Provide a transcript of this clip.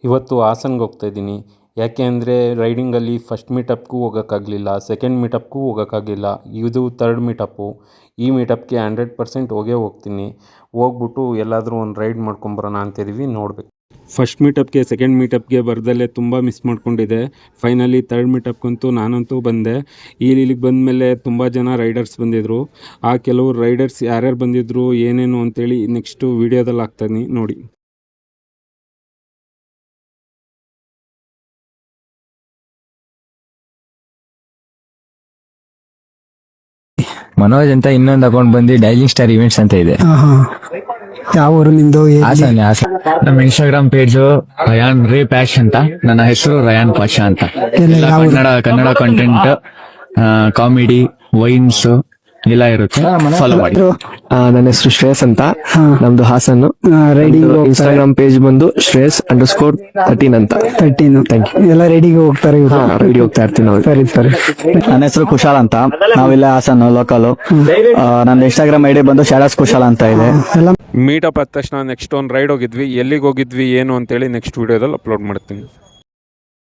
ಇವತ್ತು ಹಾಸನ್ಗೆ ಹೋಗ್ತಾಯಿದ್ದೀನಿ. ಯಾಕೆ ಅಂದರೆ ರೈಡಿಂಗಲ್ಲಿ ಫಸ್ಟ್ ಮೀಟಪ್ಗೂ ಹೋಗೋಕ್ಕಾಗಲಿಲ್ಲ, ಸೆಕೆಂಡ್ ಮೀಟಪ್ಗೂ ಹೋಗೋಕ್ಕಾಗಲಿಲ್ಲ. ಇದು ಥರ್ಡ್ ಮೀಟಪ್ಪು. ಈ ಮೀಟಪ್ಗೆ 100% ಹೋಗ್ತೀನಿ. ಹೋಗ್ಬಿಟ್ಟು ಎಲ್ಲಾದರೂ ಒಂದು ರೈಡ್ ಮಾಡ್ಕೊಂಬರೋಣ ಅಂತಿದ್ದೀವಿ, ನೋಡಬೇಕು. ಫಸ್ಟ್ ಮೀಟಪ್ಗೆ ಸೆಕೆಂಡ್ ಮೀಟಪ್ಗೆ ಬರ್ದಲ್ಲೇ ತುಂಬ ಮಿಸ್ ಮಾಡ್ಕೊಂಡಿದ್ದೆ. ಫೈನಲಿ ಥರ್ಡ್ ಮೀಟಪ್ಗಂತೂ ನಾನಂತೂ ಬಂದೆ. ಇಲ್ಲಿಗೆ ಬಂದಮೇಲೆ ತುಂಬ ಜನ ರೈಡರ್ಸ್ ಬಂದಿದ್ದರು. ಆ ಕೆಲವು ರೈಡರ್ಸ್ ಯಾರ್ಯಾರು ಬಂದಿದ್ದರು ಏನೇನು ಅಂತೇಳಿ ನೆಕ್ಸ್ಟು ವೀಡಿಯೋದಲ್ಲಿ ಹಾಕ್ತಾನೆ ನೋಡಿ. ಮನೋಜ್ ಅಂತ ಇನ್ನೊಂದು ಅಕೌಂಟ್ ಬಂದು ಡೈಲಿಂಗ್ ಸ್ಟಾರ್ ಇವೆಂಟ್ಸ್ ಅಂತ ಇದೆ. ಯಾವ ಊರು ನಿಮ್ದು? ನಮ್ಮ ಇನ್ಸ್ಟಾಗ್ರಾಮ್ ಪೇಜ್ ರಯಾನ್ ರೇ ಪ್ಯಾಶ್ ಅಂತ, ನನ್ನ ಹೆಸರು ರಯಾನ್ ಪಾಷಾ ಅಂತ. ಕನ್ನಡ ಕಂಟೆಂಟ್, ಕಾಮಿಡಿ, ವೈನ್ಸ್ ಎಲ್ಲ ಇರುತ್ತೆ, ಫಾಲೋ ಮಾಡಿ. ನನ್ನ ಹೆಸರು ಶ್ರೇಯಸ್ ಅಂತ, ನಮ್ದು ಹಾಸನ್. ರೈಡಿಂಗ್ ಇನ್ಸ್ಟಾಗ್ರಾಮ್ ಪೇಜ್ ಬಂದು ಶ್ರೇಯಸ್_13 ಅಂತ. 13. Thank you. ಎಲ್ಲ ರೈಡಿಂಗ್ ಹೋಗ್ತಾರೆ ಇವ್ರು? ರೈಡಿಂಗ್ ಹೋಗ್ತಾ ಇರ್ತೀನಿ ನಾವು. ಸರಿ ಸರಿ. ನನ್ನ ಹೆಸರು ಕುಶಾಲ್ ಅಂತ, ನಾವಿಲ್ಲ ಹಾಸನ್ ಲೋಕಲ್. ನನ್ನ ಇನ್ಸ್ಟಾಗ್ರಾಮ್ ಐಡಿ ಬಂದು ಶಾಡಾಸ್ ಕುಶಾಲ್ ಅಂತ ಇದೆ. ಮೀಟಪ್ ಆದ ತಕ್ಷಣ ನೆಕ್ಸ್ಟ್ ಒಂದು ರೈಡ್ ಹೋಗಿದ್ವಿ. ಎಲ್ಲಿಗೆ ಹೋಗಿದ್ವಿ ಏನು ಅಂತೇಳಿ ನೆಕ್ಸ್ಟ್ ವೀಡಿಯೋದಲ್ಲಿ ಅಪ್ಲೋಡ್ ಮಾಡ್ತೀನಿ.